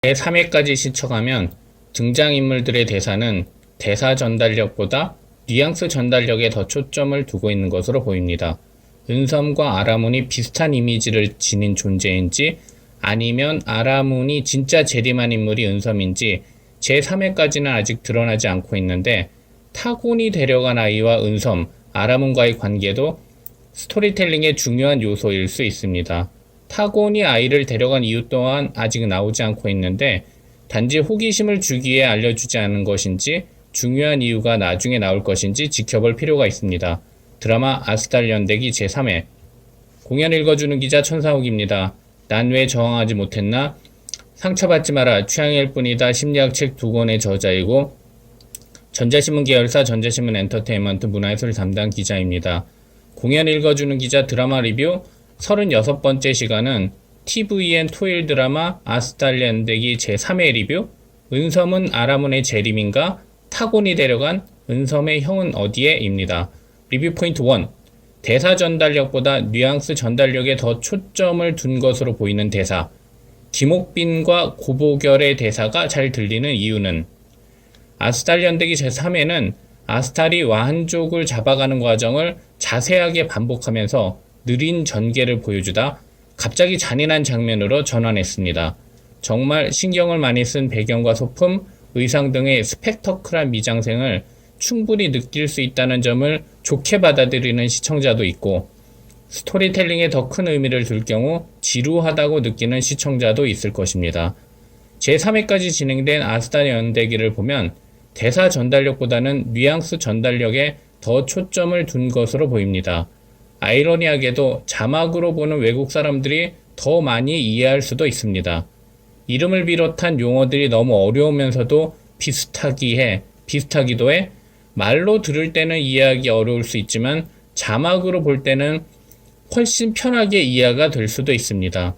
제3회까지 시청하면 등장인물들의 대사는 대사 전달력보다 뉘앙스 전달력에 더 초점을 두고 있는 것으로 보입니다. 은섬과 아라문이 비슷한 이미지를 지닌 존재인지 아니면 아라문이 진짜 재림한 인물이 은섬인지 제3회까지는 아직 드러나지 않고 있는데, 타곤이 데려간 아이와 은섬, 아라문과의 관계도 스토리텔링의 중요한 요소일 수 있습니다. 타곤이 아이를 데려간 이유 또한 아직 나오지 않고 있는데, 단지 호기심을 주기 위해 알려주지 않은 것인지 중요한 이유가 나중에 나올 것인지 지켜볼 필요가 있습니다. 드라마 아스달 연대기 제3회. 공연 읽어주는 기자 천상욱입니다. 난 왜 저항하지 못했나? 상처받지 마라. 취향일 뿐이다. 심리학 책 2권의 저자이고 전자신문 계열사 전자신문 엔터테인먼트 문화예술 담당 기자입니다. 공연 읽어주는 기자 드라마 리뷰 36번째 시간은 TVN 토일 드라마 아스달 연대기 제3회 리뷰. 은섬은 아라문의 재림인가? 타곤이 데려간 은섬의 형은 어디에? 입니다. 리뷰 포인트 1. 대사 전달력보다 뉘앙스 전달력에 더 초점을 둔 것으로 보이는 대사. 김옥빈과 고보결의 대사가 잘 들리는 이유는? 아스달 연대기 제3회는 아스달이 와한족을 잡아가는 과정을 자세하게 반복하면서 느린 전개를 보여주다 갑자기 잔인한 장면으로 전환했습니다. 정말 신경을 많이 쓴 배경과 소품, 의상 등의 스펙터클한 미장센을 충분히 느낄 수 있다는 점을 좋게 받아들이는 시청자도 있고, 스토리텔링에 더 큰 의미를 둘 경우 지루하다고 느끼는 시청자도 있을 것입니다. 제3회까지 진행된 아스달 연대기를 보면 대사 전달력보다는 뉘앙스 전달력에 더 초점을 둔 것으로 보입니다. 아이러니하게도 자막으로 보는 외국 사람들이 더 많이 이해할 수도 있습니다. 이름을 비롯한 용어들이 너무 어려우면서도 비슷하기도 해 말로 들을 때는 이해하기 어려울 수 있지만 자막으로 볼 때는 훨씬 편하게 이해가 될 수도 있습니다.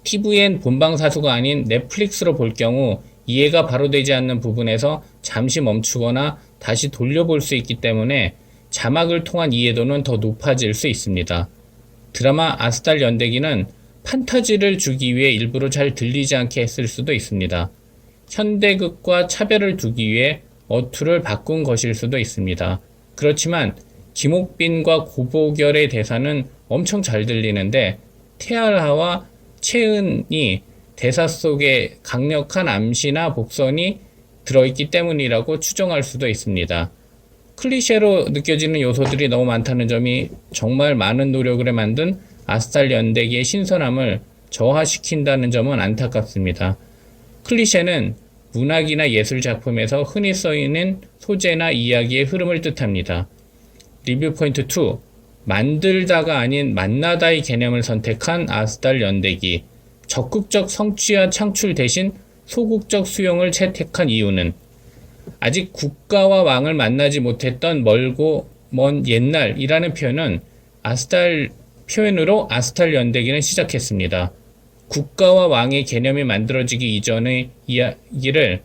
TVN 본방사수가 아닌 넷플릭스로 볼 경우 이해가 바로 되지 않는 부분에서 잠시 멈추거나 다시 돌려볼 수 있기 때문에 자막을 통한 이해도는 더 높아질 수 있습니다. 드라마 아스달 연대기는 판타지를 주기 위해 일부러 잘 들리지 않게 했을 수도 있습니다. 현대극과 차별을 두기 위해 어투를 바꾼 것일 수도 있습니다. 그렇지만 김옥빈과 고보결의 대사는 엄청 잘 들리는데 태알하와 채은이 대사 속에 강력한 암시나 복선이 들어있기 때문이라고 추정할 수도 있습니다. 클리셰로 느껴지는 요소들이 너무 많다는 점이 정말 많은 노력을 만든 아스달 연대기의 신선함을 저하시킨다는 점은 안타깝습니다. 클리셰는 문학이나 예술 작품에서 흔히 쓰이는 소재나 이야기의 흐름을 뜻합니다. 리뷰 포인트 2. 만들다가 아닌 만나다의 개념을 선택한 아스달 연대기. 적극적 성취와 창출 대신 소극적 수용을 채택한 이유는? 아직 국가와 왕을 만나지 못했던 멀고 먼 옛날이라는 표현으로 아스달 연대기는 시작했습니다. 국가와 왕의 개념이 만들어지기 이전의 이야기를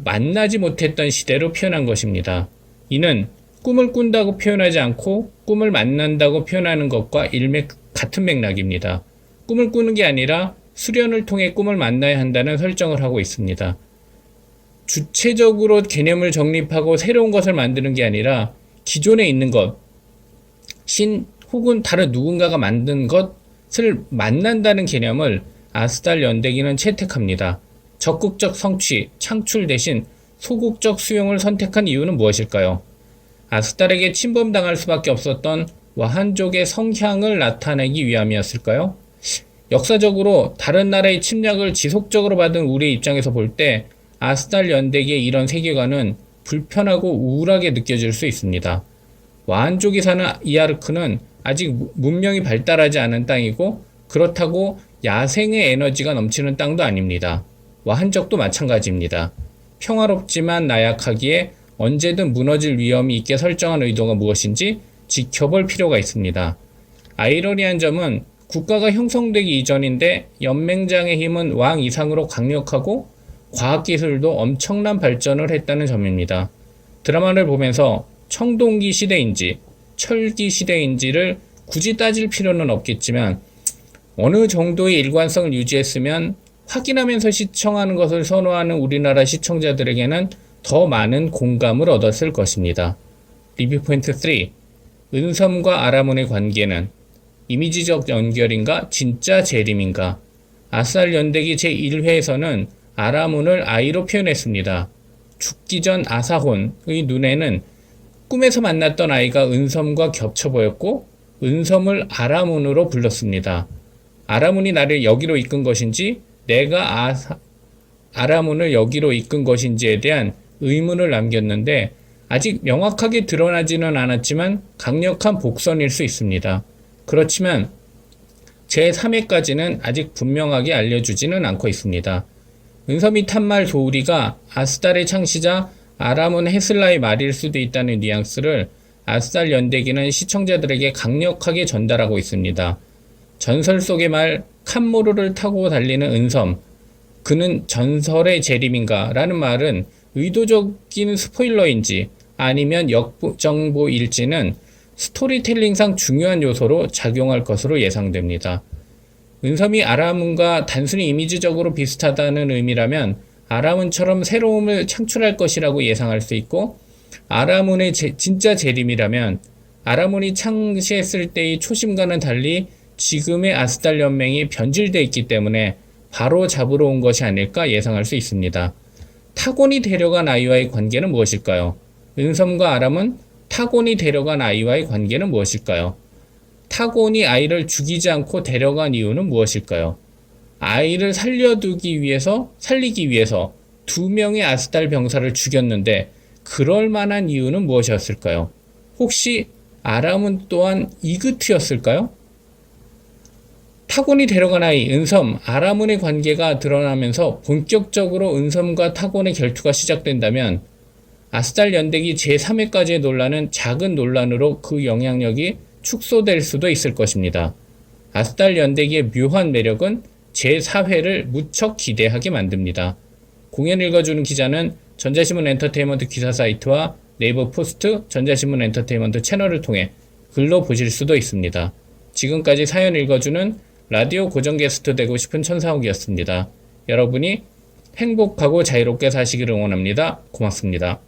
만나지 못했던 시대로 표현한 것입니다. 이는 꿈을 꾼다고 표현하지 않고 꿈을 만난다고 표현하는 것과 같은 맥락입니다. 꿈을 꾸는 게 아니라 수련을 통해 꿈을 만나야 한다는 설정을 하고 있습니다. 주체적으로 개념을 정립하고 새로운 것을 만드는 게 아니라 기존에 있는 것, 신 혹은 다른 누군가가 만든 것을 만난다는 개념을 아스달 연대기는 채택합니다. 적극적 성취, 창출 대신 소극적 수용을 선택한 이유는 무엇일까요? 아스달에게 침범당할 수밖에 없었던 와한족의 성향을 나타내기 위함이었을까요? 역사적으로 다른 나라의 침략을 지속적으로 받은 우리의 입장에서 볼 때 아스달 연대기의 이런 세계관은 불편하고 우울하게 느껴질 수 있습니다. 와한족이 사는 이아르크는 아직 문명이 발달하지 않은 땅이고, 그렇다고 야생의 에너지가 넘치는 땅도 아닙니다. 와한족도 마찬가지입니다. 평화롭지만 나약하기에 언제든 무너질 위험이 있게 설정한 의도가 무엇인지 지켜볼 필요가 있습니다. 아이러니한 점은 국가가 형성되기 이전인데 연맹장의 힘은 왕 이상으로 강력하고 과학기술도 엄청난 발전을 했다는 점입니다. 드라마를 보면서 청동기 시대인지 철기 시대인지를 굳이 따질 필요는 없겠지만 어느 정도의 일관성을 유지했으면 확인하면서 시청하는 것을 선호하는 우리나라 시청자들에게는 더 많은 공감을 얻었을 것입니다. 리뷰 포인트 3. 은섬과 아라몬의 관계는 이미지적 연결인가 진짜 재림인가? 아스달 연대기 제1회에서는 아라몬을 아이로 표현했습니다. 죽기 전 아사혼의 눈에는 꿈에서 만났던 아이가 은섬과 겹쳐 보였고 은섬을 아라몬으로 불렀습니다. 아라몬이 나를 여기로 이끈 것인지 내가 아라몬을 여기로 이끈 것인지에 대한 의문을 남겼는데 아직 명확하게 드러나지는 않았지만 강력한 복선일 수 있습니다. 그렇지만 제3회까지는 아직 분명하게 알려주지는 않고 있습니다. 은섬이 탄 말 도우리가 아스달의 창시자 아라몬 헤슬라의 말일 수도 있다는 뉘앙스를 아스달 연대기는 시청자들에게 강력하게 전달하고 있습니다. 전설 속의 말 칸모르를 타고 달리는 은섬, 그는 전설의 재림인가? 라는 말은 의도적인 스포일러인지 아니면 역정보일지는 스토리텔링상 중요한 요소로 작용할 것으로 예상됩니다. 은섬이 아라몬과 단순히 이미지적으로 비슷하다는 의미라면 아라몬처럼 새로움을 창출할 것이라고 예상할 수 있고, 아라몬의 진짜 재림이라면 아라몬이 창시했을 때의 초심과는 달리 지금의 아스달 연맹이 변질되어 있기 때문에 바로 잡으러 온 것이 아닐까 예상할 수 있습니다. 타곤이 데려간 아이와의 관계는 무엇일까요? 은섬과 아라몬, 타곤이 데려간 아이와의 관계는 무엇일까요? 타곤이 아이를 죽이지 않고 데려간 이유는 무엇일까요? 아이를 살리기 위해서 2명의 아스달 병사를 죽였는데 그럴 만한 이유는 무엇이었을까요? 혹시 아라몬 또한 이그트였을까요? 타곤이 데려간 아이, 은섬, 아라몬의 관계가 드러나면서 본격적으로 은섬과 타곤의 결투가 시작된다면 아스달 연대기 제3회까지의 논란은 작은 논란으로 그 영향력이 축소될 수도 있을 것입니다. 아스달 연대기의 묘한 매력은 제4회를 무척 기대하게 만듭니다. 공연 읽어주는 기자는 전자신문 엔터테인먼트 기사 사이트와 네이버 포스트, 전자신문 엔터테인먼트 채널을 통해 글로 보실 수도 있습니다. 지금까지 사연 읽어주는 라디오 고정 게스트 되고 싶은 천상욱이었습니다. 여러분이 행복하고 자유롭게 사시기를 응원합니다. 고맙습니다.